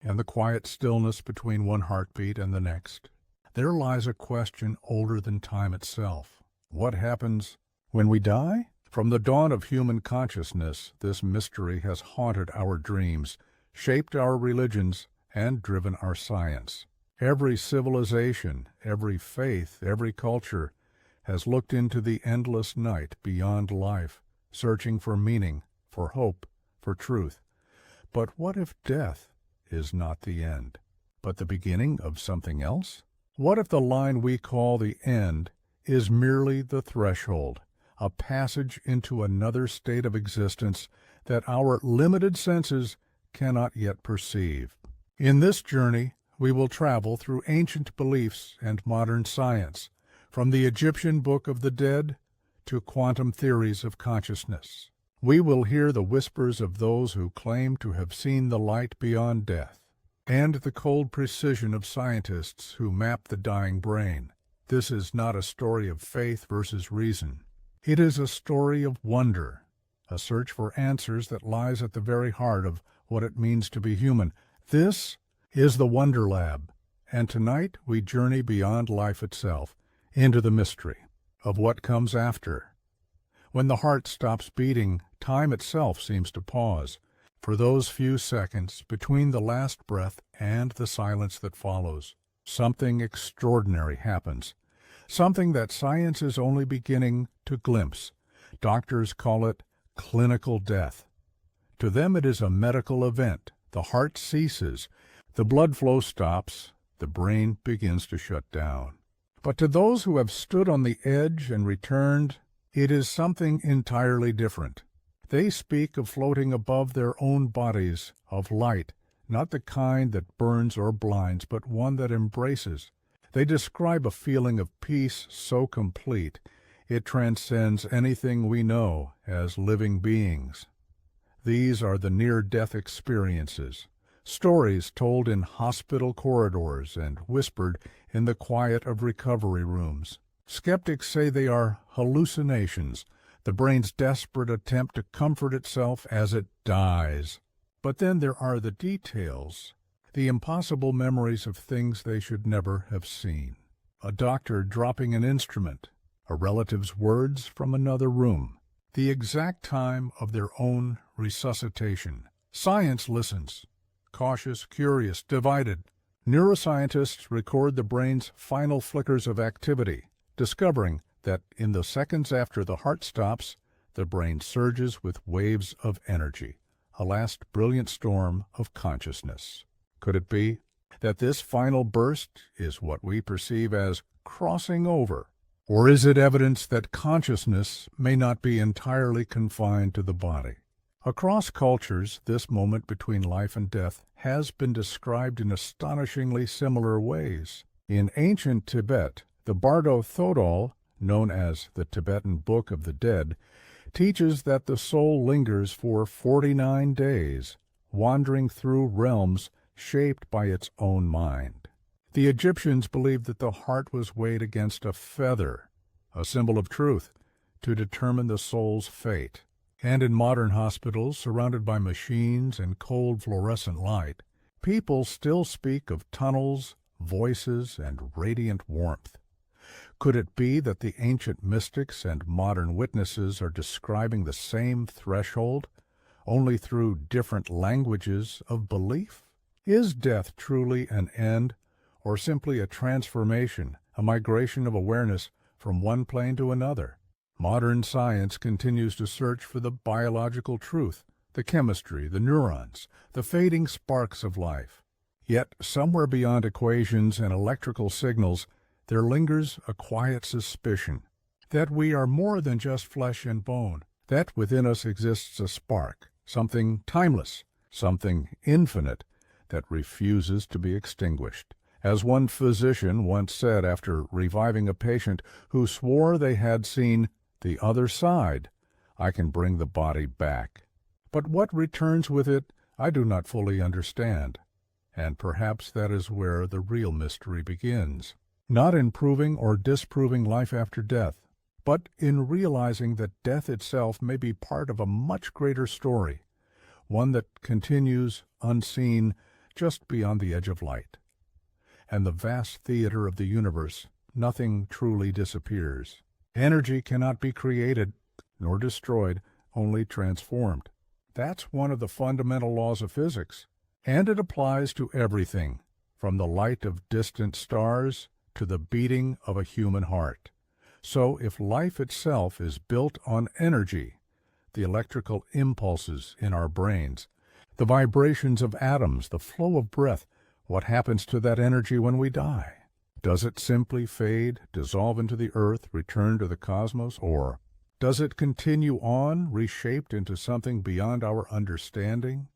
and the quiet stillness between one heartbeat and the next, there lies a question older than time itself. What happens when we die? From the dawn of human consciousness, this mystery has haunted our dreams, shaped our religions, and driven our science. Every civilization, every faith, every culture has looked into the endless night beyond life, searching for meaning, for hope, for truth. But what if death is not the end, but the beginning of something else? What if the line we call the end is merely the threshold, a passage into another state of existence that our limited senses cannot yet perceive? In this journey, we will travel through ancient beliefs and modern science, from the Egyptian Book of the Dead to quantum theories of consciousness. We will hear the whispers of those who claim to have seen the light beyond death, and the cold precision of scientists who map the dying brain. This is not a story of faith versus reason. It is a story of wonder, a search for answers that lies at the very heart of what it means to be human. This is the Wonder Lab, and tonight we journey beyond life itself, into the mystery of what comes after. When the heart stops beating, time itself seems to pause. For those few seconds between the last breath and the silence that follows, something extraordinary happens, something that science is only beginning to glimpse. Doctors call it clinical death. To them it is a medical event. The heart ceases, the blood flow stops, the brain begins to shut down. But to those who have stood on the edge and returned, it is something entirely different. They speak of floating above their own bodies, of light, not the kind that burns or blinds, but one that embraces. They describe a feeling of peace so complete, it transcends anything we know as living beings. These are the near-death experiences, stories told in hospital corridors and whispered in the quiet of recovery rooms. Skeptics say they are hallucinations, the brain's desperate attempt to comfort itself as it dies. But then there are the details, the impossible memories of things they should never have seen. A doctor dropping an instrument, a relative's words from another room, the exact time of their own resuscitation. Science listens, cautious, curious, divided. Neuroscientists record the brain's final flickers of activity, discovering that in the seconds after the heart stops, the brain surges with waves of energy, a last brilliant storm of consciousness. Could it be that this final burst is what we perceive as crossing over? Or is it evidence that consciousness may not be entirely confined to the body? Across cultures, this moment between life and death has been described in astonishingly similar ways. In ancient Tibet, the Bardo Thodol, known as the Tibetan Book of the Dead, teaches that the soul lingers for 49 days, wandering through realms shaped by its own mind. The Egyptians believed that the heart was weighed against a feather, a symbol of truth, to determine the soul's fate. And in modern hospitals, surrounded by machines and cold fluorescent light, people still speak of tunnels, voices, and radiant warmth. Could it be that the ancient mystics and modern witnesses are describing the same threshold, only through different languages of belief? Is death truly an end, or simply a transformation, a migration of awareness from one plane to another? Modern science continues to search for the biological truth, the chemistry, the neurons, the fading sparks of life. Yet, somewhere beyond equations and electrical signals, there lingers a quiet suspicion that we are more than just flesh and bone, that within us exists a spark, something timeless, something infinite, that refuses to be extinguished. As one physician once said after reviving a patient who swore they had seen the other side, I can bring the body back. But what returns with it, I do not fully understand. And perhaps that is where the real mystery begins. Not in proving or disproving life after death, but in realizing that death itself may be part of a much greater story, one that continues, unseen, just beyond the edge of light. And the vast theater of the universe, nothing truly disappears. Energy cannot be created nor destroyed, only transformed. That's one of the fundamental laws of physics, and it applies to everything, from the light of distant stars to the beating of a human heart. So if life itself is built on energy, the electrical impulses in our brains, the vibrations of atoms, the flow of breath, what happens to that energy when we die? Does it simply fade, dissolve into the earth, return to the cosmos, or does it continue on, reshaped into something beyond our understanding?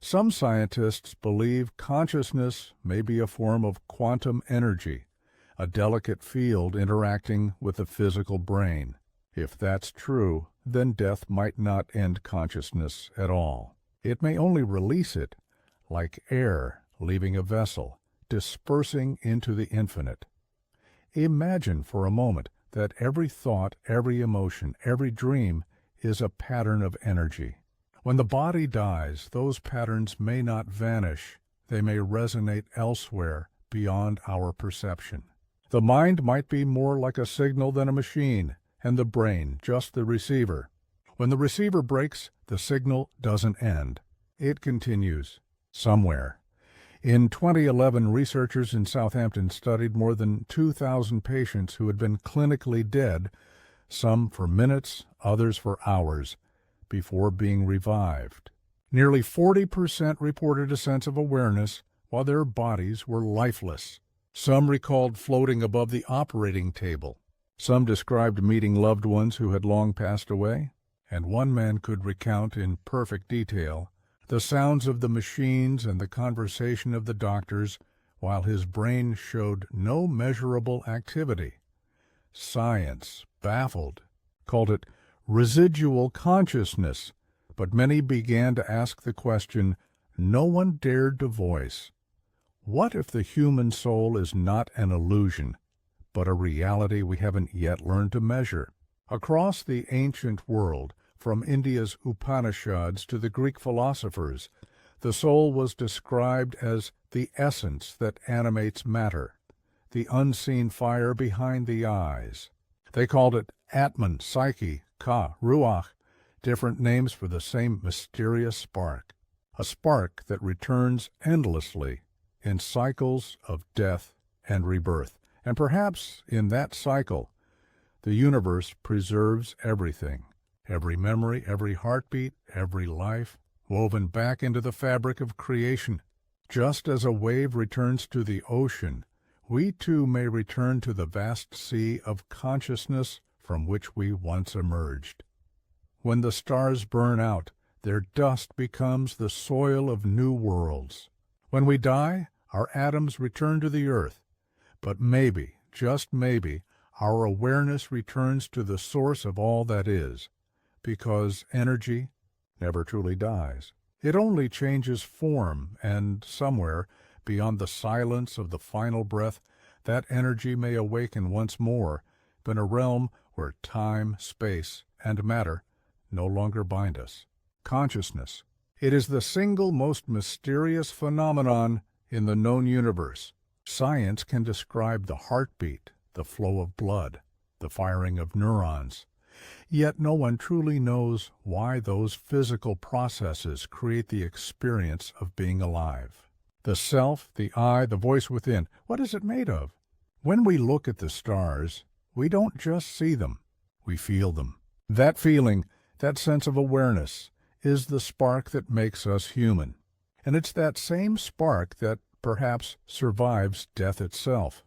Some scientists believe consciousness may be a form of quantum energy, a delicate field interacting with the physical brain. If that's true, then death might not end consciousness at all. It may only release it, like air leaving a vessel, dispersing into the infinite. Imagine for a moment that every thought, every emotion, every dream is a pattern of energy. When the body dies, those patterns may not vanish. They may resonate elsewhere beyond our perception. The mind might be more like a signal than a machine, and the brain just the receiver. When the receiver breaks, the signal doesn't end. It continues somewhere. In 2011, researchers in Southampton studied more than 2,000 patients who had been clinically dead, some for minutes, others for hours, before being revived. Nearly 40% reported a sense of awareness while their bodies were lifeless. Some recalled floating above the operating table. Some described meeting loved ones who had long passed away. And one man could recount in perfect detail the sounds of the machines and the conversation of the doctors, while his brain showed no measurable activity. Science, baffled, called it residual consciousness, but many began to ask the question no one dared to voice. What if the human soul is not an illusion, but a reality we haven't yet learned to measure? Across the ancient world, from India's Upanishads to the Greek philosophers, the soul was described as the essence that animates matter, the unseen fire behind the eyes. They called it Atman, Psyche, Ka, Ruach, different names for the same mysterious spark, a spark that returns endlessly in cycles of death and rebirth. And perhaps in that cycle, the universe preserves everything. Every memory, every heartbeat, every life, woven back into the fabric of creation. Just as a wave returns to the ocean, we too may return to the vast sea of consciousness from which we once emerged. When the stars burn out, their dust becomes the soil of new worlds. When we die, our atoms return to the earth. But maybe, just maybe, our awareness returns to the source of all that is, because energy never truly dies. It only changes form, and somewhere, beyond the silence of the final breath, that energy may awaken once more, in a realm where time, space, and matter no longer bind us. Consciousness. It is the single most mysterious phenomenon in the known universe. Science can describe the heartbeat, the flow of blood, the firing of neurons. Yet no one truly knows why those physical processes create the experience of being alive. The self, the I, the voice within, what is it made of? When we look at the stars, we don't just see them, we feel them. That feeling, that sense of awareness, is the spark that makes us human. And it's that same spark that perhaps survives death itself.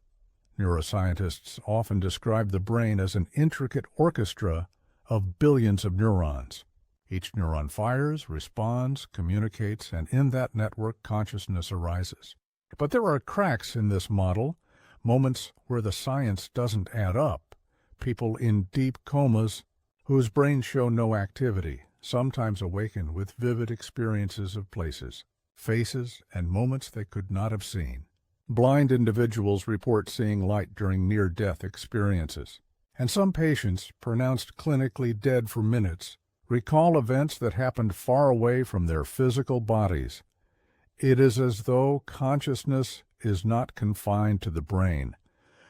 Neuroscientists often describe the brain as an intricate orchestra of billions of neurons. Each neuron fires, responds, communicates, and in that network consciousness arises. But there are cracks in this model, moments where the science doesn't add up. People in deep comas whose brains show no activity, sometimes awaken with vivid experiences of places, faces, and moments they could not have seen. Blind individuals report seeing light during near-death experiences, and some patients, pronounced clinically dead for minutes, recall events that happened far away from their physical bodies. It is as though consciousness is not confined to the brain,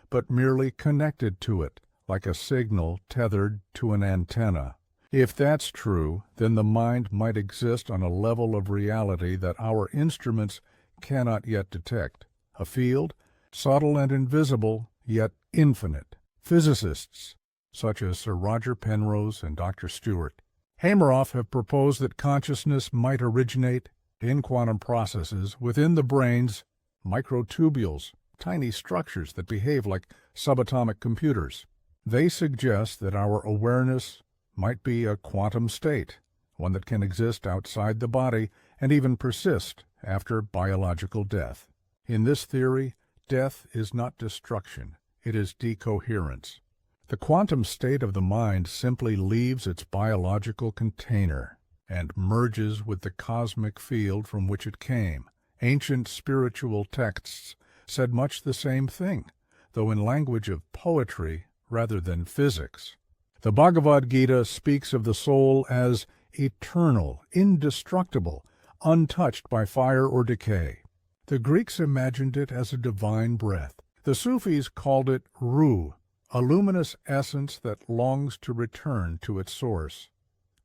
but merely connected to it, like a signal tethered to an antenna. If that's true, then the mind might exist on a level of reality that our instruments cannot yet detect, a field subtle and invisible, yet infinite. Physicists, such as Sir Roger Penrose and Dr. Stewart Hameroff, have proposed that consciousness might originate in quantum processes within the brain's microtubules, tiny structures that behave like subatomic computers. They suggest that our awareness might be a quantum state, one that can exist outside the body and even persist after biological death. In this theory, death is not destruction, it is decoherence. The quantum state of the mind simply leaves its biological container and merges with the cosmic field from which it came. Ancient spiritual texts said much the same thing, though in language of poetry rather than physics. The Bhagavad Gita speaks of the soul as eternal, indestructible, untouched by fire or decay. The Greeks imagined it as a divine breath. The Sufis called it ruh, a luminous essence that longs to return to its source.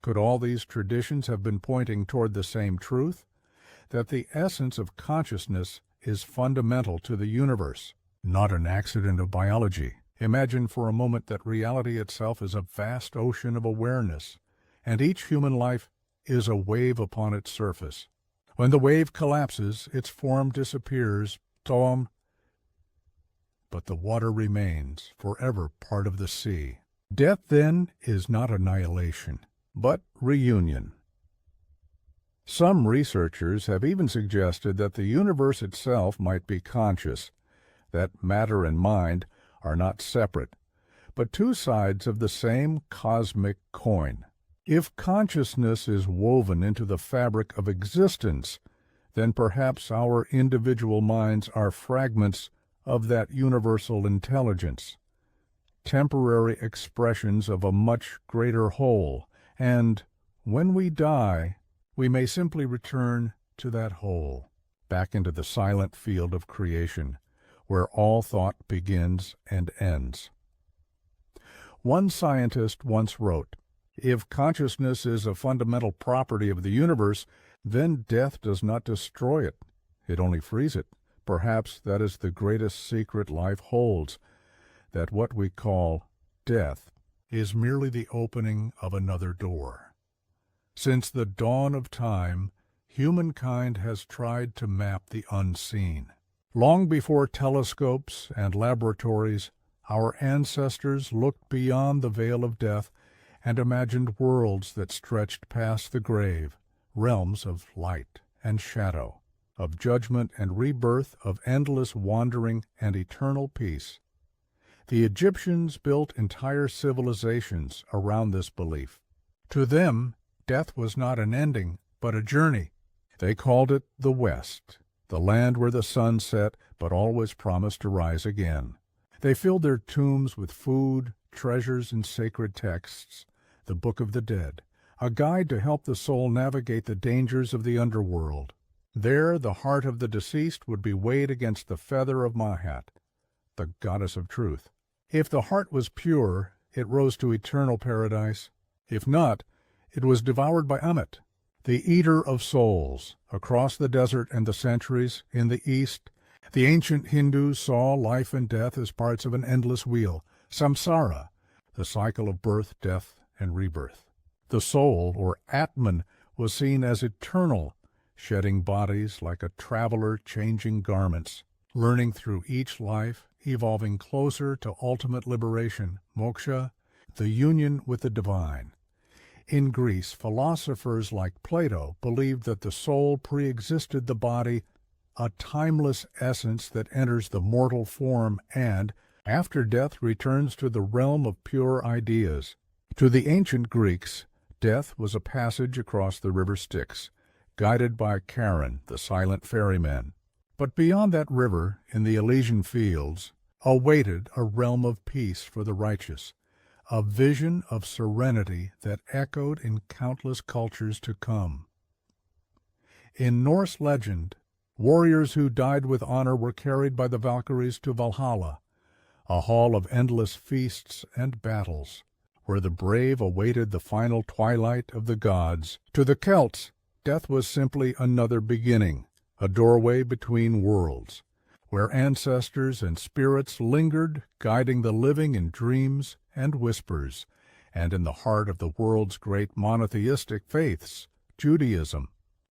Could all these traditions have been pointing toward the same truth? That the essence of consciousness is fundamental to the universe, not an accident of biology. Imagine for a moment that reality itself is a vast ocean of awareness, and each human life is a wave upon its surface. When the wave collapses, its form disappears, toom, but the water remains, forever part of the sea. Death, then, is not annihilation, but reunion. Some researchers have even suggested that the universe itself might be conscious, that matter and mind are not separate, but two sides of the same cosmic coin. If consciousness is woven into the fabric of existence, then perhaps our individual minds are fragments of that universal intelligence, temporary expressions of a much greater whole, and when we die, we may simply return to that whole, back into the silent field of creation, where all thought begins and ends. One scientist once wrote, "If consciousness is a fundamental property of the universe, then death does not destroy it, it only frees it. Perhaps that is the greatest secret life holds, that what we call death is merely the opening of another door." Since the dawn of time, humankind has tried to map the unseen. Long before telescopes and laboratories, our ancestors looked beyond the veil of death and imagined worlds that stretched past the grave, realms of light and shadow, of judgment and rebirth, of endless wandering and eternal peace. The Egyptians built entire civilizations around this belief. To them, death was not an ending, but a journey. They called it the West, the land where the sun set but always promised to rise again. They filled their tombs with food, treasures, and sacred texts, the Book of the Dead, a guide to help the soul navigate the dangers of the underworld. There the heart of the deceased would be weighed against the feather of Mahat, the goddess of truth. If the heart was pure, it rose to eternal paradise. If not, it was devoured by Amit, the eater of souls. Across the desert and the centuries, in the East, the ancient Hindus saw life and death as parts of an endless wheel, samsara, the cycle of birth, death, and rebirth. The soul, or Atman, was seen as eternal, shedding bodies like a traveler changing garments, learning through each life, evolving closer to ultimate liberation, moksha, the union with the divine. In Greece, philosophers like Plato believed that the soul pre-existed the body, a timeless essence that enters the mortal form and, after death, returns to the realm of pure ideas. To the ancient Greeks, death was a passage across the river Styx, guided by Charon, the silent ferryman. But beyond that river, in the Elysian fields, awaited a realm of peace for the righteous, a vision of serenity that echoed in countless cultures to come. In Norse legend, Warriors who died with honor were carried by the Valkyries to Valhalla, a hall of endless feasts and battles, where the brave awaited the final twilight of the gods. To the Celts, death was simply another beginning, a doorway between worlds, where ancestors and spirits lingered, guiding the living in dreams and whispers. And in the heart of the world's great monotheistic faiths, Judaism,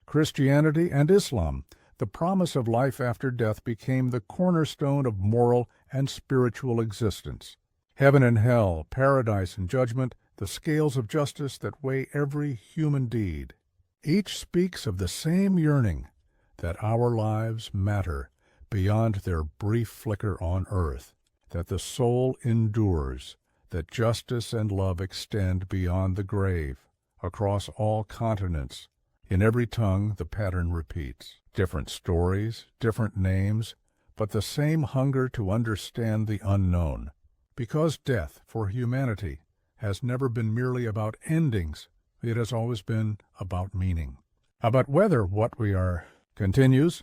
Christianity, and Islam, the promise of life after death became the cornerstone of moral and spiritual existence. Heaven and hell, paradise and judgment, the scales of justice that weigh every human deed. Each speaks of the same yearning, that our lives matter beyond their brief flicker on earth, that the soul endures, that justice and love extend beyond the grave, across all continents. In every tongue the pattern repeats. Different stories, different names, but the same hunger to understand the unknown. Because death, for humanity, has never been merely about endings, it has always been about meaning. About whether what we are continues.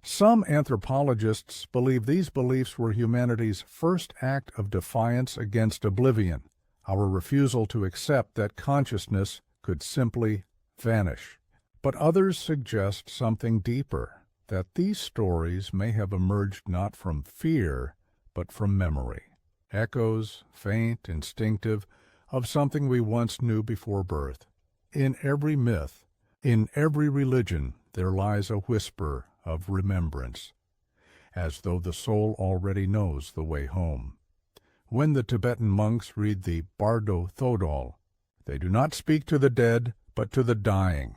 Some anthropologists believe these beliefs were humanity's first act of defiance against oblivion, our refusal to accept that consciousness could simply vanish. But others suggest something deeper, that these stories may have emerged not from fear, but from memory. Echoes, faint, instinctive, of something we once knew before birth. In every myth, in every religion, there lies a whisper of remembrance, as though the soul already knows the way home. When the Tibetan monks read the Bardo Thodol, they do not speak to the dead, but to the dying.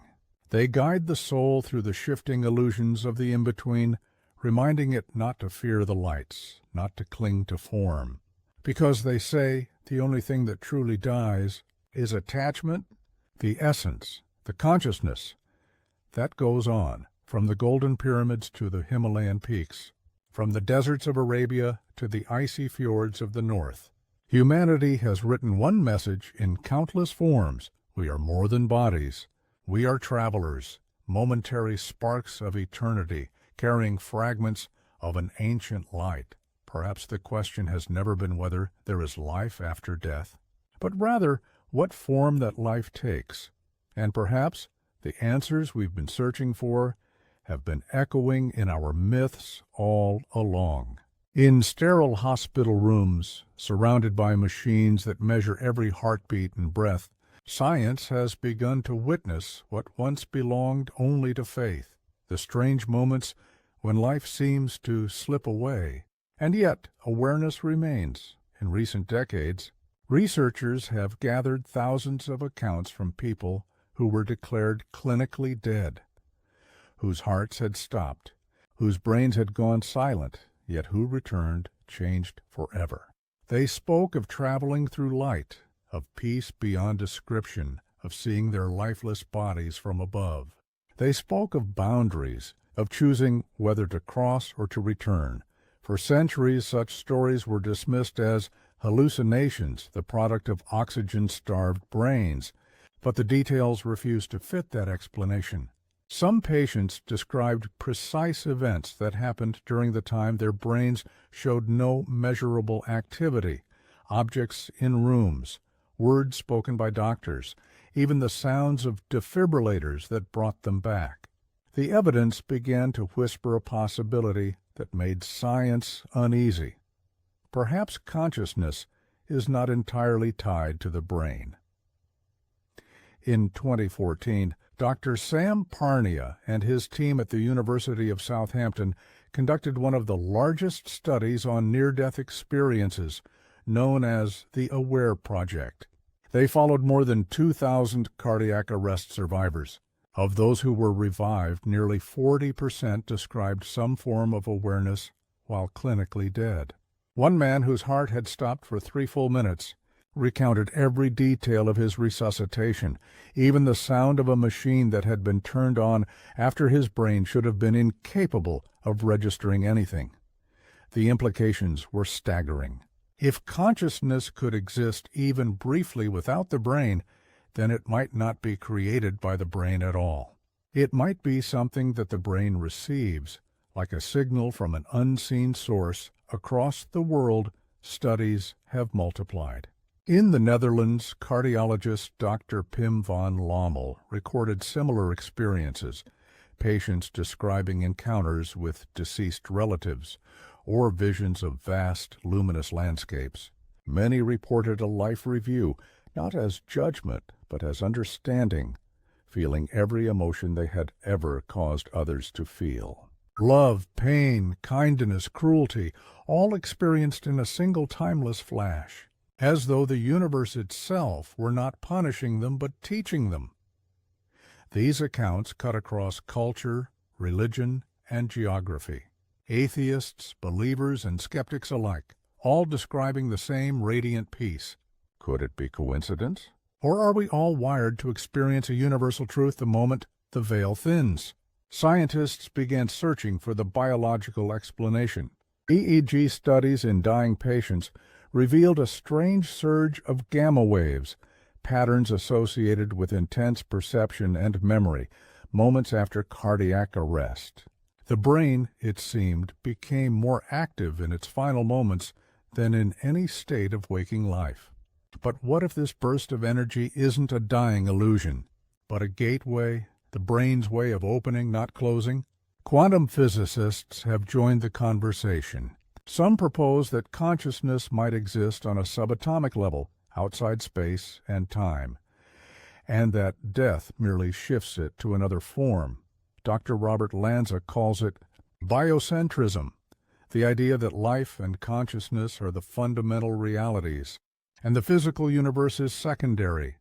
They guide the soul through the shifting illusions of the in-between, reminding it not to fear the lights, not to cling to form. Because they say the only thing that truly dies is attachment, the essence, the consciousness. That goes on, from the Golden Pyramids to the Himalayan peaks, from the deserts of Arabia to the icy fjords of the north. Humanity has written one message in countless forms: we are more than bodies. We are travelers, momentary sparks of eternity, carrying fragments of an ancient light. Perhaps the question has never been whether there is life after death, but rather what form that life takes. And perhaps the answers we've been searching for have been echoing in our myths all along. In sterile hospital rooms, surrounded by machines that measure every heartbeat and breath, science has begun to witness what once belonged only to faith, the strange moments when life seems to slip away. And yet, awareness remains. In recent decades, researchers have gathered thousands of accounts from people who were declared clinically dead, whose hearts had stopped, whose brains had gone silent, yet who returned changed forever. They spoke of traveling through light, of peace beyond description, of seeing their lifeless bodies from above. They spoke of boundaries, of choosing whether to cross or to return. For centuries, such stories were dismissed as hallucinations, the product of oxygen-starved brains, but the details refused to fit that explanation. Some patients described precise events that happened during the time their brains showed no measurable activity, objects in rooms, words spoken by doctors, even the sounds of defibrillators that brought them back. The evidence began to whisper a possibility that made science uneasy. Perhaps consciousness is not entirely tied to the brain. In 2014, Dr. Sam Parnia and his team at the University of Southampton conducted one of the largest studies on near-death experiences, known as the AWARE Project. They followed more than 2,000 cardiac arrest survivors. Of those who were revived, nearly 40% described some form of awareness while clinically dead. One man whose heart had stopped for 3 full minutes recounted every detail of his resuscitation, even the sound of a machine that had been turned on after his brain should have been incapable of registering anything. The implications were staggering. If consciousness could exist even briefly without the brain, then it might not be created by the brain at all. It might be something that the brain receives, like a signal from an unseen source. Across the world, studies have multiplied. In the Netherlands, cardiologist Dr. Pim van Lommel recorded similar experiences, patients describing encounters with deceased relatives or visions of vast, luminous landscapes. Many reported a life review, not as judgment, but as understanding, feeling every emotion they had ever caused others to feel. Love, pain, kindness, cruelty, all experienced in a single timeless flash, as though the universe itself were not punishing them but teaching them. These accounts cut across culture, religion, and geography. Atheists, believers, and skeptics alike, all describing the same radiant peace. Could it be coincidence? Or are we all wired to experience a universal truth the moment the veil thins? Scientists began searching for the biological explanation. EEG studies in dying patients revealed a strange surge of gamma waves, patterns associated with intense perception and memory, moments after cardiac arrest. The brain, it seemed, became more active in its final moments than in any state of waking life. But what if this burst of energy isn't a dying illusion, but a gateway, the brain's way of opening, not closing? Quantum physicists have joined the conversation. Some propose that consciousness might exist on a subatomic level, outside space and time, and that death merely shifts it to another form. Dr. Robert Lanza calls it biocentrism, the idea that life and consciousness are the fundamental realities, and the physical universe is secondary,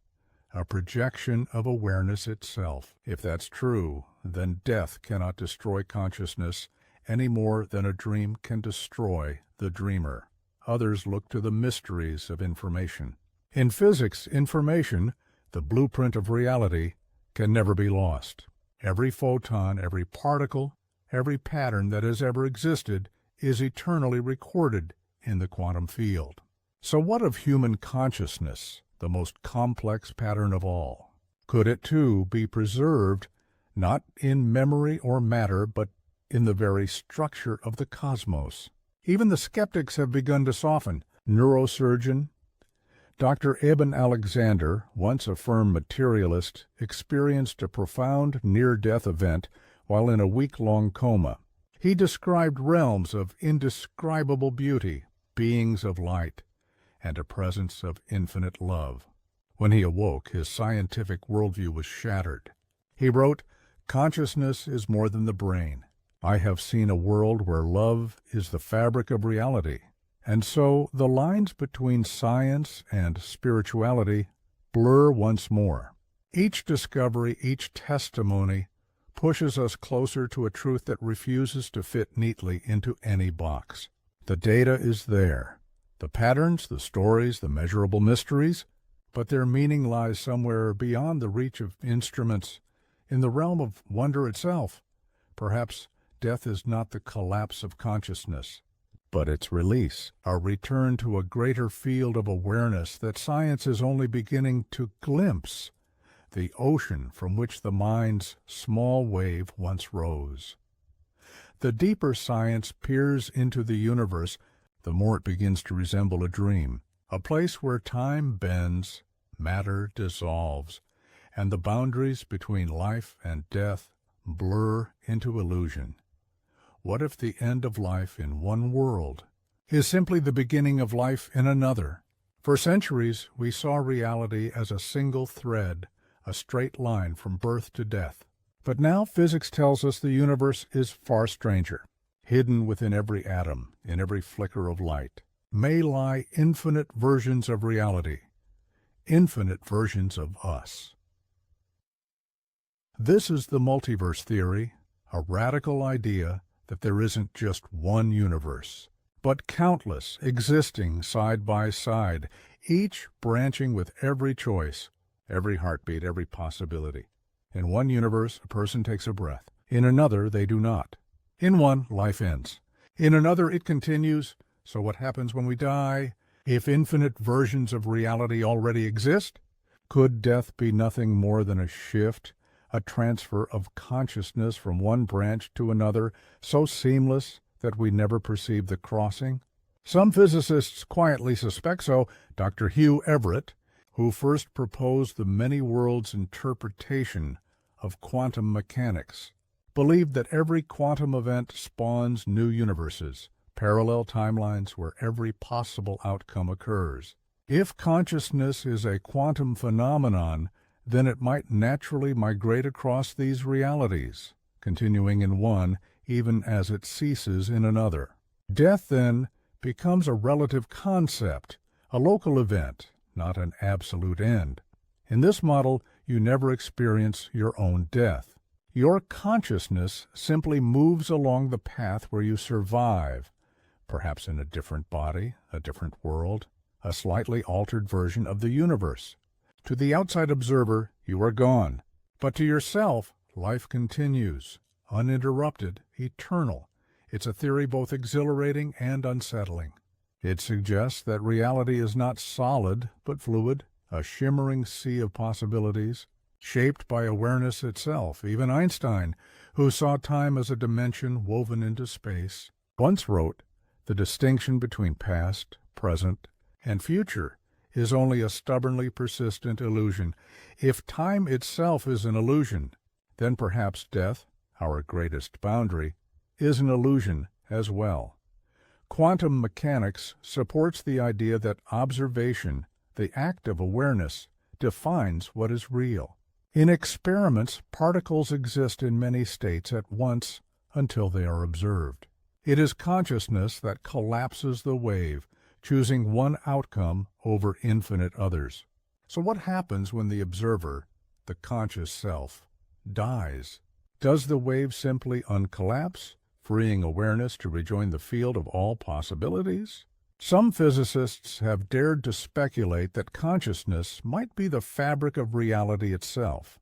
a projection of awareness itself. If that's true, then death cannot destroy consciousness any more than a dream can destroy the dreamer. Others look to the mysteries of information. In physics, information, the blueprint of reality, can never be lost. Every photon, every particle, every pattern that has ever existed is eternally recorded in the quantum field. So what of human consciousness, the most complex pattern of all? Could it too be preserved, not in memory or matter, but in the very structure of the cosmos? Even the skeptics have begun to soften. Neurosurgeon Dr. Eben Alexander, once a firm materialist, experienced a profound near-death event while in a week-long coma. He described realms of indescribable beauty, beings of light, and a presence of infinite love. When he awoke, his scientific worldview was shattered. He wrote, "Consciousness is more than the brain. I have seen a world where love is the fabric of reality." And so the lines between science and spirituality blur once more. Each discovery, each testimony, pushes us closer to a truth that refuses to fit neatly into any box. The data is there. The patterns, the stories, the measurable mysteries, but their meaning lies somewhere beyond the reach of instruments, in the realm of wonder itself. Perhaps death is not the collapse of consciousness, but its release, a return to a greater field of awareness that science is only beginning to glimpse, the ocean from which the mind's small wave once rose. The deeper science peers into the universe, the more it begins to resemble a dream, a place where time bends, matter dissolves, and the boundaries between life and death blur into illusion. What if the end of life in one world is simply the beginning of life in another? For centuries, we saw reality as a single thread, a straight line from birth to death. But now physics tells us the universe is far stranger. Hidden within every atom, in every flicker of light, may lie infinite versions of reality, infinite versions of us. This is the multiverse theory, a radical idea that there isn't just one universe, but countless existing side by side, each branching with every choice, every heartbeat, every possibility. In one universe, a person takes a breath. In another, they do not. In one, life ends. In another, it continues. So what happens when we die? If infinite versions of reality already exist, could death be nothing more than a shift, a transfer of consciousness from one branch to another so seamless that we never perceive the crossing? Some physicists quietly suspect so. Dr. Hugh Everett, who first proposed the many worlds interpretation of quantum mechanics, believed that every quantum event spawns new universes, parallel timelines where every possible outcome occurs. If consciousness is a quantum phenomenon, then it might naturally migrate across these realities, continuing in one even as it ceases in another. Death, then, becomes a relative concept, a local event, not an absolute end. In this model, you never experience your own death. Your consciousness simply moves along the path where you survive, perhaps in a different body, a different world, a slightly altered version of the universe. To the outside observer, you are gone. But to yourself, life continues, uninterrupted, eternal. It's a theory both exhilarating and unsettling. It suggests that reality is not solid, but fluid, a shimmering sea of possibilities, shaped by awareness itself. Even Einstein, who saw time as a dimension woven into space, once wrote, "The distinction between past, present, and future is only a stubbornly persistent illusion. If time itself is an illusion, then perhaps death, our greatest boundary, is an illusion as well." Quantum mechanics supports the idea that observation, the act of awareness, defines what is real. In experiments, particles exist in many states at once until they are observed. It is consciousness that collapses the wave, choosing one outcome over infinite others. So what happens when the observer, the conscious self, dies? Does the wave simply uncollapse, freeing awareness to rejoin the field of all possibilities? Some physicists have dared to speculate that consciousness might be the fabric of reality itself,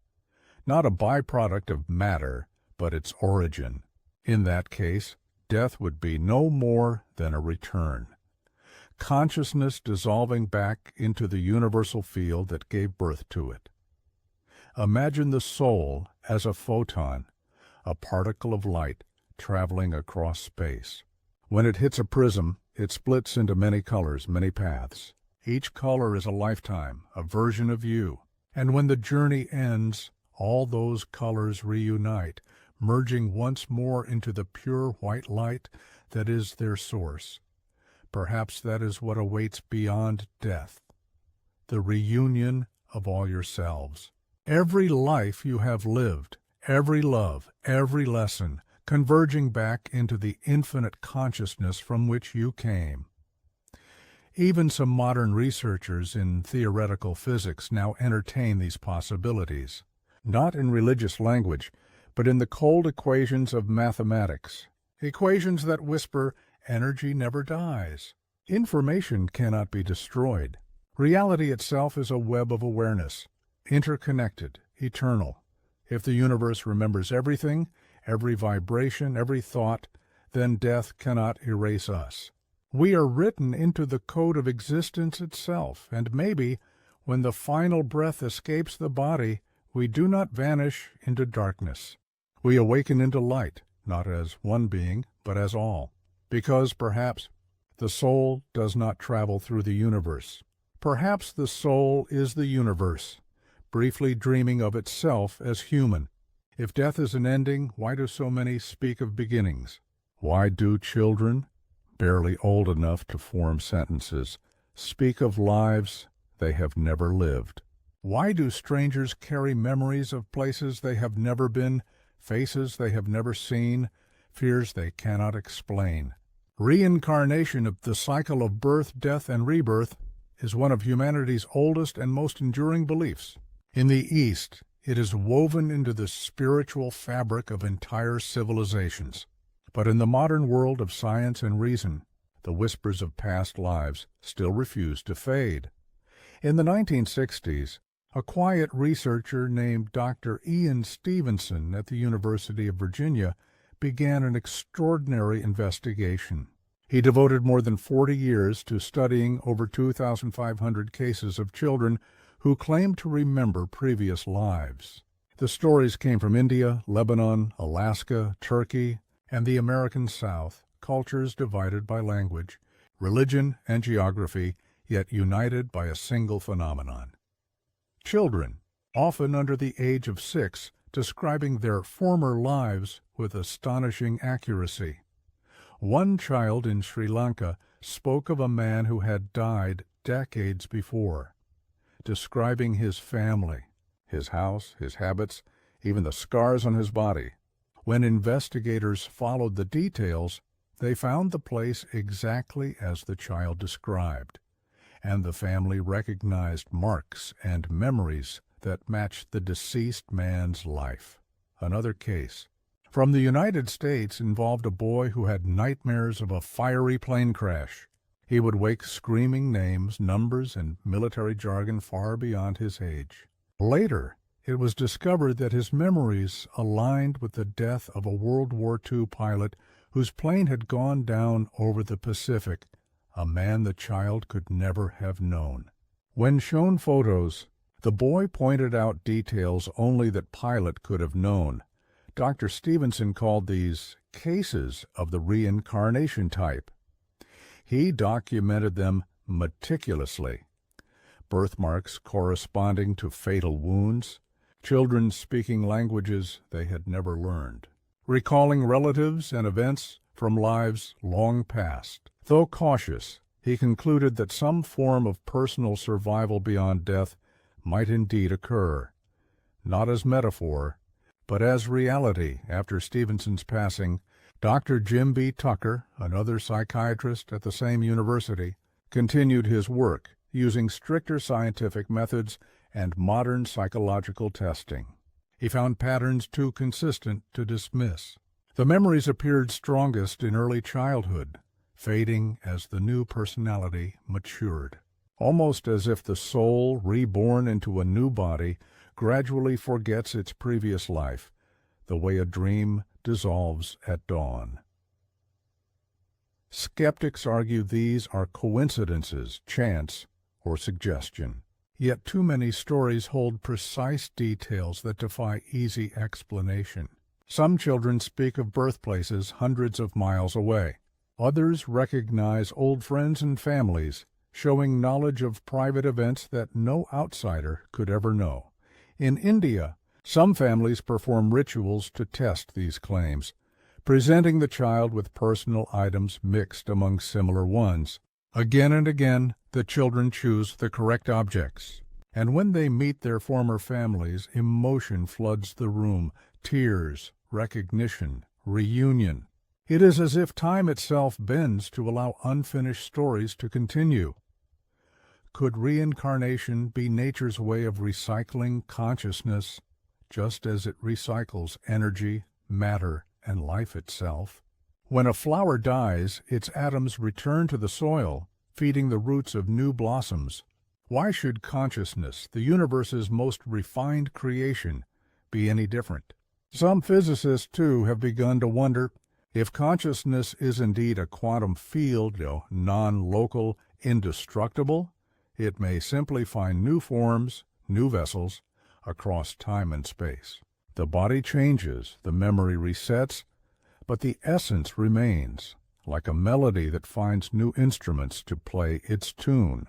not a byproduct of matter, but its origin. In that case, death would be no more than a return. Consciousness dissolving back into the universal field that gave birth to it. Imagine the soul as a photon, a particle of light traveling across space. When it hits a prism, it splits into many colors, many paths. Each color is a lifetime, a version of you. And when the journey ends, all those colors reunite, merging once more into the pure white light that is their source. Perhaps that is what awaits beyond death, the reunion of all yourselves. Every life you have lived, every love, every lesson, converging back into the infinite consciousness from which you came. Even some modern researchers in theoretical physics now entertain these possibilities, not in religious language, but in the cold equations of mathematics, equations that whisper, energy never dies. Information cannot be destroyed. Reality itself is a web of awareness, interconnected, eternal. If the universe remembers everything, every vibration, every thought, then death cannot erase us. We are written into the code of existence itself, and maybe, when the final breath escapes the body, we do not vanish into darkness. We awaken into light, not as one being, but as all. Because, perhaps, the soul does not travel through the universe. Perhaps the soul is the universe, briefly dreaming of itself as human. If death is an ending, why do so many speak of beginnings? Why do children, barely old enough to form sentences, speak of lives they have never lived? Why do strangers carry memories of places they have never been, faces they have never seen, fears they cannot explain? Reincarnation, of the cycle of birth, death, and rebirth, is one of humanity's oldest and most enduring beliefs. In the East, it is woven into the spiritual fabric of entire civilizations. But in the modern world of science and reason, the whispers of past lives still refuse to fade. In the 1960s, a quiet researcher named Dr. Ian Stevenson at the University of Virginia began an extraordinary investigation. He devoted more than 40 years to studying over 2,500 cases of children who claimed to remember previous lives. The stories came from India, Lebanon, Alaska, Turkey, and the American South, cultures divided by language, religion, and geography, yet united by a single phenomenon. Children, often under the age of 6, describing their former lives with astonishing accuracy. One child in Sri Lanka spoke of a man who had died decades before, describing his family, his house, his habits, even the scars on his body. When investigators followed the details, they found the place exactly as the child described, and the family recognized marks and memories that matched the deceased man's life. Another case from the United States involved a boy who had nightmares of a fiery plane crash. He would wake screaming names, numbers, and military jargon far beyond his age. Later, it was discovered that his memories aligned with the death of a World War II pilot whose plane had gone down over the Pacific, a man the child could never have known. When shown photos, the boy pointed out details only that pilot could have known. Dr. Stevenson called these cases of the reincarnation type. He documented them meticulously. Birthmarks corresponding to fatal wounds, children speaking languages they had never learned, recalling relatives and events from lives long past. Though cautious, he concluded that some form of personal survival beyond death might indeed occur, not as metaphor, but as reality. After Stevenson's passing, Dr. Jim B. Tucker, another psychiatrist at the same university, continued his work using stricter scientific methods and modern psychological testing. He found patterns too consistent to dismiss. The memories appeared strongest in early childhood, fading as the new personality matured, almost as if the soul, reborn into a new body, gradually forgets its previous life, the way a dream dissolves at dawn. Skeptics argue these are coincidences, chance, or suggestion. Yet too many stories hold precise details that defy easy explanation. Some children speak of birthplaces hundreds of miles away. Others recognize old friends and families, showing knowledge of private events that no outsider could ever know. In India, some families perform rituals to test these claims, presenting the child with personal items mixed among similar ones. Again and again, the children choose the correct objects, and when they meet their former families, emotion floods the room, tears, recognition, reunion. It is as if time itself bends to allow unfinished stories to continue. Could reincarnation be nature's way of recycling consciousness, just as it recycles energy, matter, and life itself? When a flower dies, its atoms return to the soil, feeding the roots of new blossoms. Why should consciousness, the universe's most refined creation, be any different? Some physicists, too, have begun to wonder if consciousness is indeed a quantum field, non-local, indestructible. It may simply find new forms, new vessels, across time and space. The body changes, the memory resets, but the essence remains, like a melody that finds new instruments to play its tune.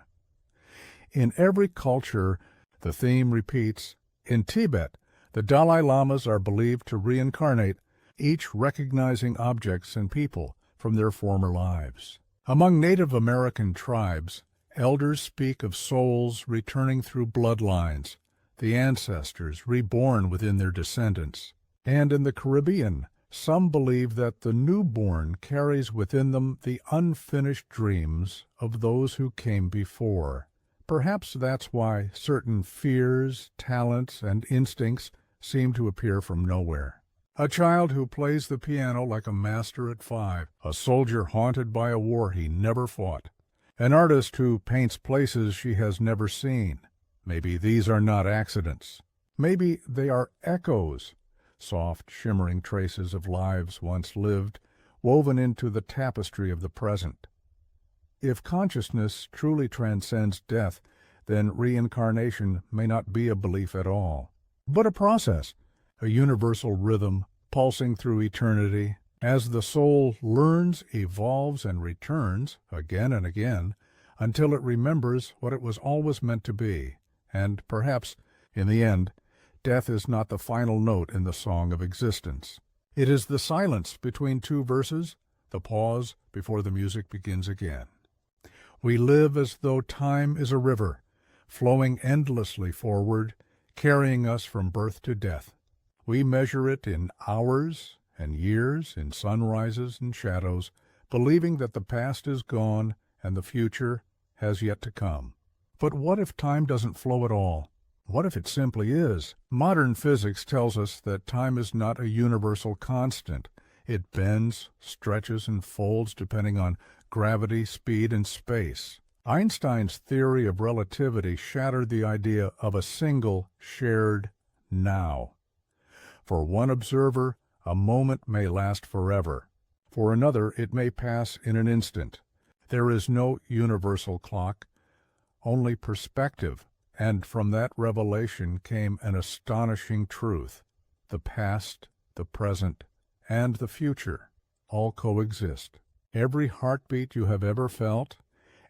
In every culture, the theme repeats. In Tibet, the Dalai Lamas are believed to reincarnate, each recognizing objects and people from their former lives. Among Native American tribes, elders speak of souls returning through bloodlines, the ancestors reborn within their descendants. And in the Caribbean, some believe that the newborn carries within them the unfinished dreams of those who came before. Perhaps that's why certain fears, talents, and instincts seem to appear from nowhere. A child who plays the piano like a master at 5, a soldier haunted by a war he never fought, an artist who paints places she has never seen. Maybe these are not accidents. Maybe they are echoes, soft, shimmering traces of lives once lived, woven into the tapestry of the present. If consciousness truly transcends death, then reincarnation may not be a belief at all. but a process, a universal rhythm pulsing through eternity as the soul learns, evolves, and returns again and again until it remembers what it was always meant to be. And perhaps, in the end, death is not the final note in the song of existence. It is the silence between two verses, the pause before the music begins again. We live as though time is a river, flowing endlessly forward, carrying us from birth to death. We measure it in hours and years, in sunrises and shadows, believing that the past is gone and the future has yet to come. But what if time doesn't flow at all? What if it simply is? Modern physics tells us that time is not a universal constant. It bends, stretches, and folds depending on gravity, speed, and space. Einstein's theory of relativity shattered the idea of a single, shared now. For one observer, a moment may last forever. For another, it may pass in an instant. There is no universal clock, only perspective, and from that revelation came an astonishing truth. The past, the present, and the future all coexist. Every heartbeat you have ever felt,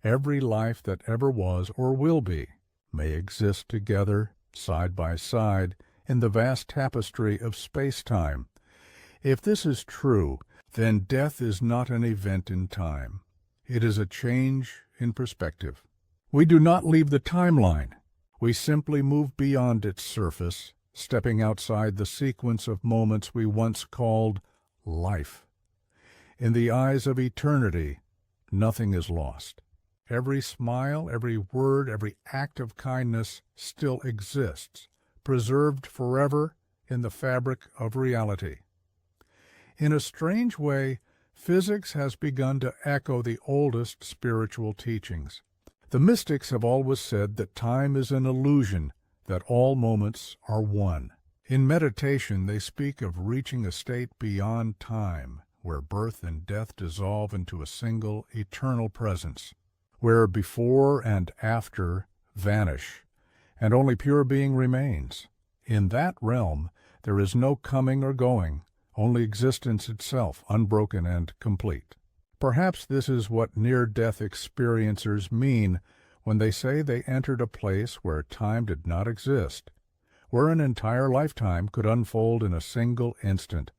every life that ever was or will be, may exist together, side by side, in the vast tapestry of space-time. If this is true, then death is not an event in time. It is a change in perspective. We do not leave the timeline. We simply move beyond its surface, stepping outside the sequence of moments we once called life. In the eyes of eternity, nothing is lost. Every smile, every word, every act of kindness still exists, preserved forever in the fabric of reality. In a strange way, physics has begun to echo the oldest spiritual teachings. The mystics have always said that time is an illusion, that all moments are one. In meditation, they speak of reaching a state beyond time, where birth and death dissolve into a single eternal presence, where before and after vanish, and only pure being remains. In that realm, there is no coming or going, only existence itself, unbroken and complete. Perhaps this is what near-death experiencers mean when they say they entered a place where time did not exist, where an entire lifetime could unfold in a single instant,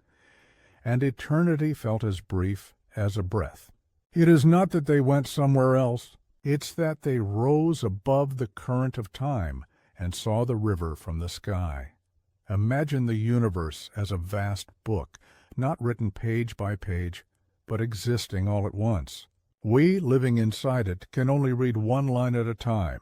and eternity felt as brief as a breath. It is not that they went somewhere else, it's that they rose above the current of time and saw the river from the sky. Imagine the universe as a vast book, not written page by page, but existing all at once. We, living inside it, can only read one line at a time.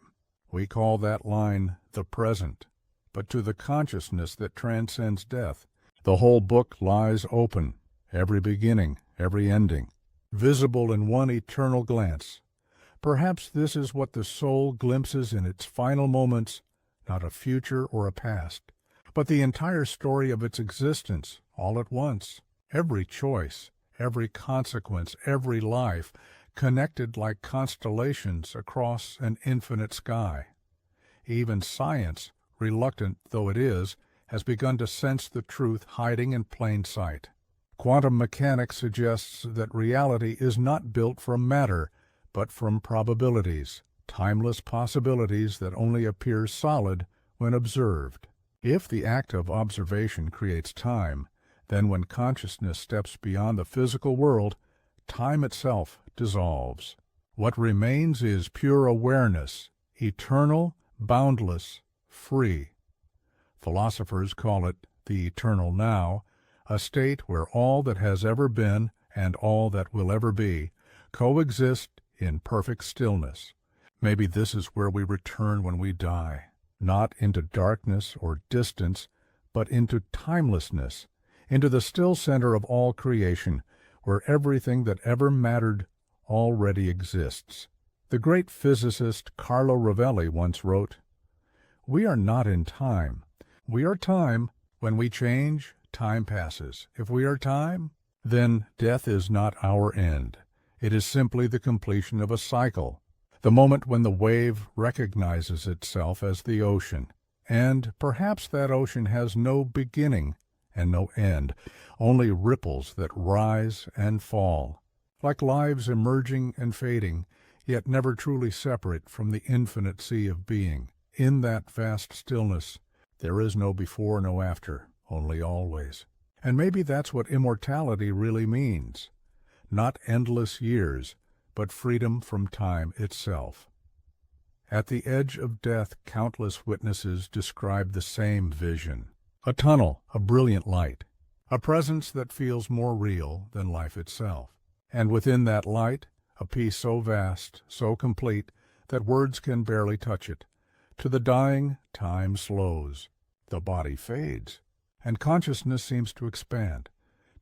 We call that line the present. But to the consciousness that transcends death, the whole book lies open, every beginning, every ending, visible in one eternal glance. Perhaps this is what the soul glimpses in its final moments, not a future or a past, but the entire story of its existence, all at once. Every choice, every consequence, every life, connected like constellations across an infinite sky. Even science, reluctant though it is, has begun to sense the truth hiding in plain sight. Quantum mechanics suggests that reality is not built from matter, but from probabilities, timeless possibilities that only appear solid when observed. If the act of observation creates time, then when consciousness steps beyond the physical world, time itself dissolves. What remains is pure awareness, eternal, boundless, free. Philosophers call it the eternal now, a state where all that has ever been and all that will ever be coexist in perfect stillness. Maybe this is where we return when we die, not into darkness or distance, but into timelessness, into the still center of all creation, where everything that ever mattered already exists. The great physicist Carlo Rovelli once wrote, "We are not in time. We are time. When we change, time passes. If we are time, then death is not our end. It is simply the completion of a cycle, the moment when the wave recognizes itself as the ocean, And perhaps that ocean has no beginning and no end, only ripples that rise and fall, like lives emerging and fading, yet never truly separate from the infinite sea of being. In that vast stillness, there is no before, no after, only always. And maybe that's what immortality really means. Not endless years, but freedom from time itself. At the edge of death, countless witnesses describe the same vision. A tunnel, a brilliant light, a presence that feels more real than life itself. And within that light, a peace so vast, so complete, that words can barely touch it. To the dying, time slows, the body fades, and consciousness seems to expand,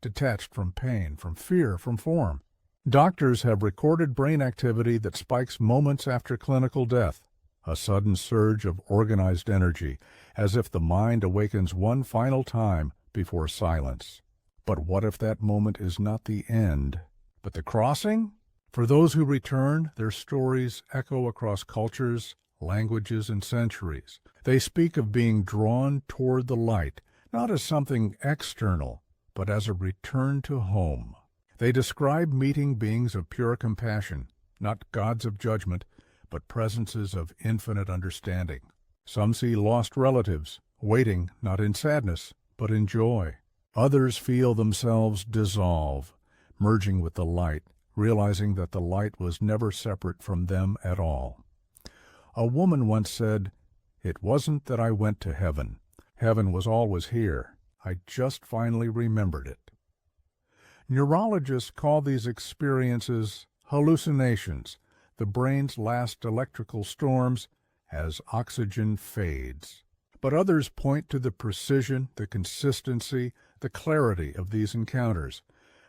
detached from pain, from fear, from form. Doctors have recorded brain activity that spikes moments after clinical death, a sudden surge of organized energy, as if the mind awakens one final time before silence. But what if that moment is not the end, but the crossing? For those who return, their stories echo across cultures, languages, and centuries. They speak of being drawn toward the light, not as something external, but as a return to home. They describe meeting beings of pure compassion, not gods of judgment, but presences of infinite understanding. Some see lost relatives, waiting not in sadness, but in joy. Others feel themselves dissolve, merging with the light, realizing that the light was never separate from them at all. A woman once said, "It wasn't that I went to heaven. Heaven was always here. I just finally remembered it." Neurologists call these experiences hallucinations, the brain's last electrical storms as oxygen fades. But others point to the precision, the consistency, the clarity of these encounters,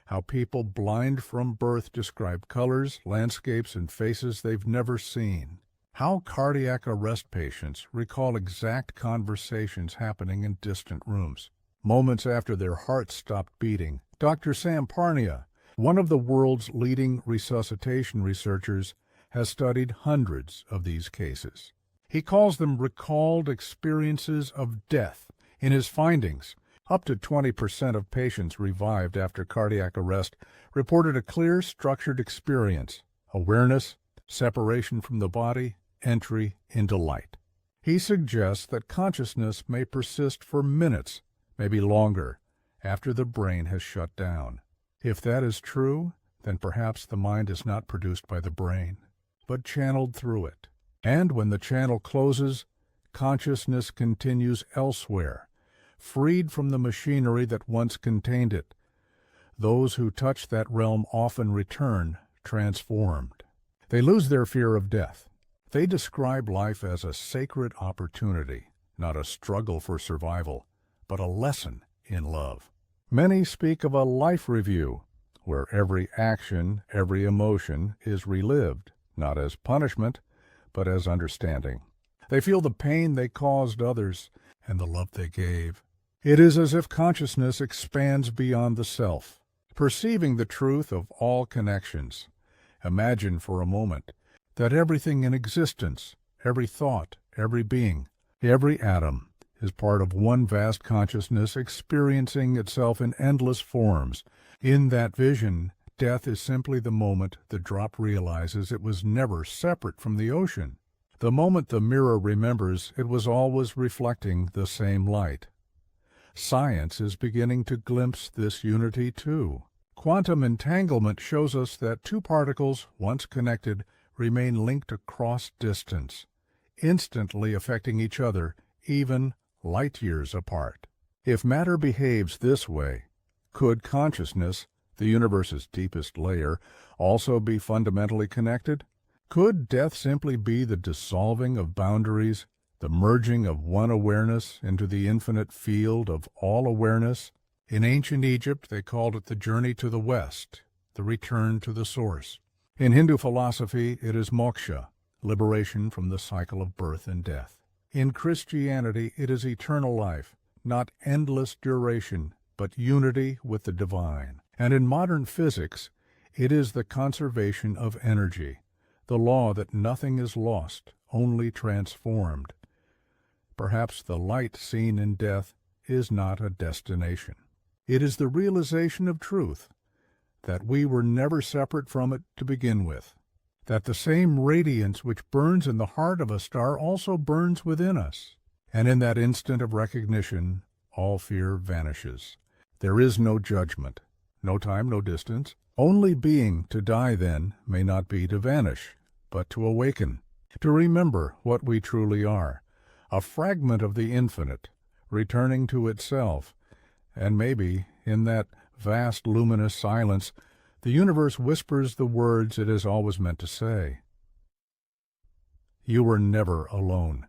how people blind from birth describe colors, landscapes, and faces they've never seen. How cardiac arrest patients recall exact conversations happening in distant rooms. Moments after their hearts stopped beating, Dr. Sam Parnia, one of the world's leading resuscitation researchers, has studied hundreds of these cases. He calls them recalled experiences of death. In his findings, up to 20% of patients revived after cardiac arrest reported a clear, structured experience, awareness, separation from the body, entry into light. He suggests that consciousness may persist for minutes, maybe longer, after the brain has shut down. If that is true, then perhaps the mind is not produced by the brain, but channeled through it. And when the channel closes, consciousness continues elsewhere, freed from the machinery that once contained it. Those who touch that realm often return transformed. They lose their fear of death. They describe life as a sacred opportunity, not a struggle for survival, but a lesson in love. Many speak of a life review, where every action, every emotion is relived, not as punishment, but as understanding. They feel the pain they caused others and the love they gave. It is as if consciousness expands beyond the self, perceiving the truth of all connections. Imagine for a moment that everything in existence, every thought, every being, every atom, is part of one vast consciousness experiencing itself in endless forms. In that vision, death is simply the moment the drop realizes it was never separate from the ocean. The moment the mirror remembers it was always reflecting the same light. Science is beginning to glimpse this unity too. Quantum entanglement shows us that two particles, once connected, remain linked across distance, instantly affecting each other, even light years apart. If matter behaves this way, could consciousness, the universe's deepest layer, also be fundamentally connected? Could death simply be the dissolving of boundaries, the merging of one awareness into the infinite field of all awareness? In ancient Egypt, they called it the journey to the west, the return to the source. In Hindu philosophy, it is moksha, liberation from the cycle of birth and death. In Christianity, it is eternal life, not endless duration, but unity with the divine. And in modern physics, it is the conservation of energy, the law that nothing is lost, only transformed. Perhaps the light seen in death is not a destination. It is the realization of truth, that we were never separate from it to begin with, that the same radiance which burns in the heart of a star also burns within us, and in that instant of recognition all fear vanishes. There is no judgment, no time, no distance. Only being. To die, then, may not be to vanish, but to awaken, to remember what we truly are, a fragment of the infinite, returning to itself, and maybe, in that vast luminous silence, the universe whispers the words it has always meant to say. You were never alone.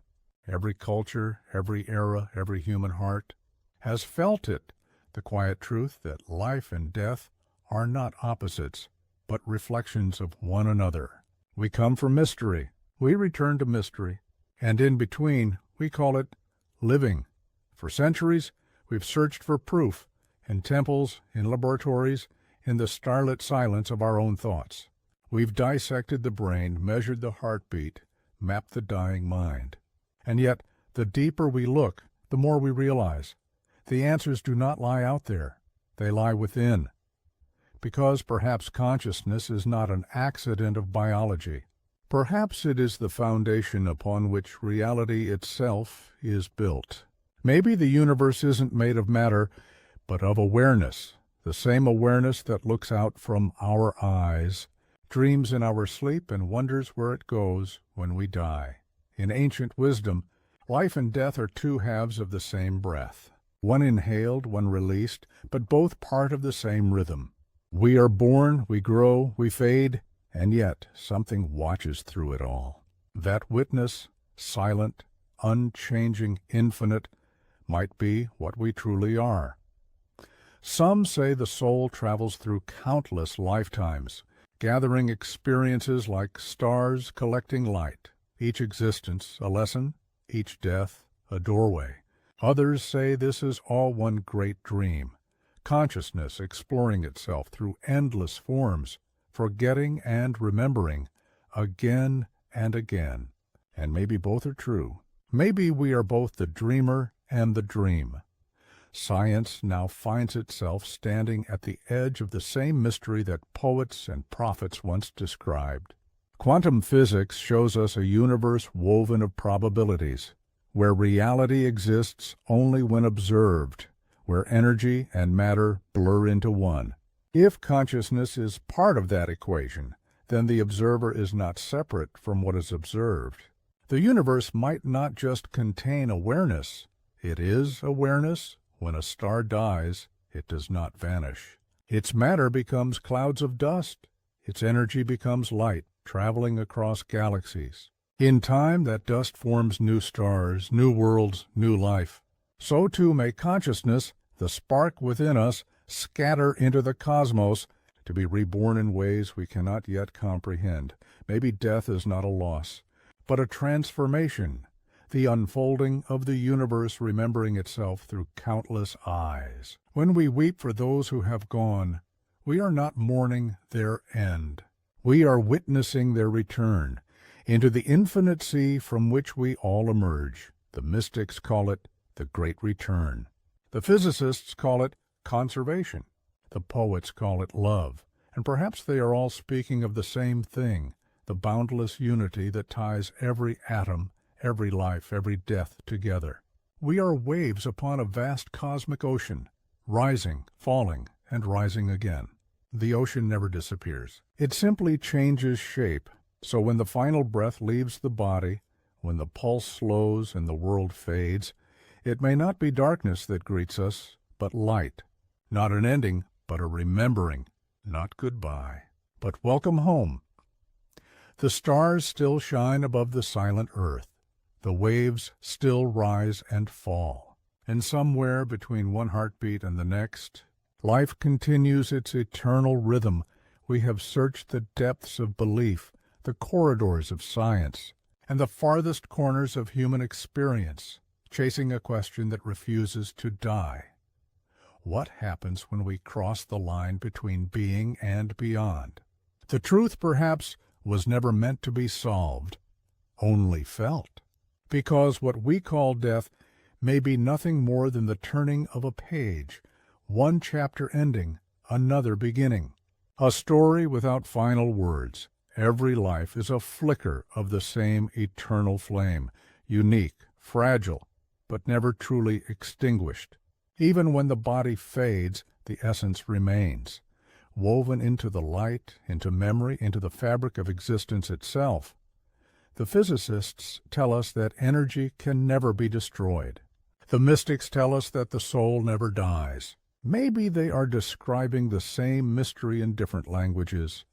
Every culture, every era, every human heart has felt it, the quiet truth that life and death are not opposites, but reflections of one another. We come from mystery, we return to mystery, and in between we call it living. For centuries we've searched for proof, in temples, in laboratories, in the starlit silence of our own thoughts. We've dissected the brain, measured the heartbeat, mapped the dying mind. And yet, the deeper we look, the more we realize the answers do not lie out there. They lie within. Because perhaps consciousness is not an accident of biology. Perhaps it is the foundation upon which reality itself is built. Maybe the universe isn't made of matter, but of awareness, the same awareness that looks out from our eyes, dreams in our sleep, and wonders where it goes when we die. In ancient wisdom, life and death are two halves of the same breath, one inhaled, one released, but both part of the same rhythm. We are born, we grow, we fade, and yet something watches through it all. That witness, silent, unchanging, infinite, might be what we truly are. Some say the soul travels through countless lifetimes, gathering experiences like stars collecting light, each existence a lesson, each death a doorway. Others say this is all one great dream, consciousness exploring itself through endless forms, forgetting and remembering, again and again. And maybe both are true. Maybe we are both the dreamer and the dream. Science now finds itself standing at the edge of the same mystery that poets and prophets once described. Quantum physics shows us a universe woven of probabilities, where reality exists only when observed, where energy and matter blur into one. If consciousness is part of that equation, then the observer is not separate from what is observed. The universe might not just contain awareness. It is awareness. When a star dies, it does not vanish. Its matter becomes clouds of dust. Its energy becomes light, traveling across galaxies. In time, that dust forms new stars, new worlds, new life. So too may consciousness, the spark within us, scatter into the cosmos to be reborn in ways we cannot yet comprehend. Maybe death is not a loss, but a transformation, the unfolding of the universe remembering itself through countless eyes. When we weep for those who have gone, we are not mourning their end. We are witnessing their return into the infinite sea from which we all emerge. The mystics call it the Great Return. The physicists call it conservation. The poets call it love. And perhaps they are all speaking of the same thing, the boundless unity that ties every atom, every life, every death together. We are waves upon a vast cosmic ocean, rising, falling, and rising again. The ocean never disappears. It simply changes shape. So when the final breath leaves the body, when the pulse slows and the world fades, it may not be darkness that greets us, but light. Not an ending, but a remembering. Not goodbye, but welcome home. The stars still shine above the silent earth. The waves still rise and fall. And somewhere between one heartbeat and the next, life continues its eternal rhythm. We have searched the depths of belief, the corridors of science, and the farthest corners of human experience, chasing a question that refuses to die. What happens when we cross the line between being and beyond? The truth, perhaps, was never meant to be solved, only felt. because what we call death may be nothing more than the turning of a page, one chapter ending, another beginning. A story without final words. Every life is a flicker of the same eternal flame, unique, fragile, but never truly extinguished. Even when the body fades, the essence remains, woven into the light, into memory, into the fabric of existence itself. The physicists tell us that energy can never be destroyed. The mystics tell us that the soul never dies. Maybe they are describing the same mystery in different languages,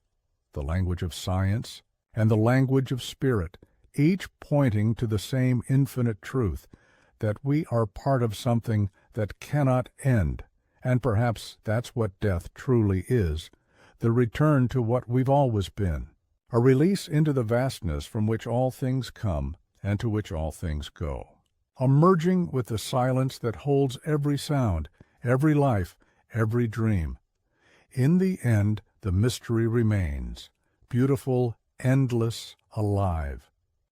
the language of science and the language of spirit, each pointing to the same infinite truth, that we are part of something that cannot end, and perhaps that's what death truly is, the return to what we've always been, a release into the vastness from which all things come and to which all things go, a merging with the silence that holds every sound, every life, every dream. In the end, the mystery remains, beautiful, endless, alive.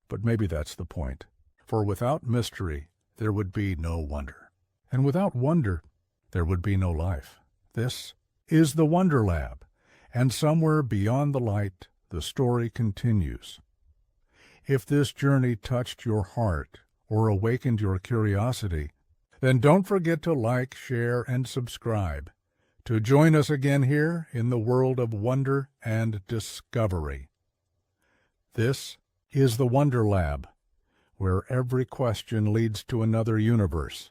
But maybe that's the point, for without mystery, there would be no wonder. And without wonder, there would be no life. This is the Wonder Lab, and somewhere beyond the light, the story continues. If this journey touched your heart or awakened your curiosity, then don't forget to like, share, and subscribe to join us again here in the world of wonder and discovery. This is the Wonder Lab, where every question leads to another universe,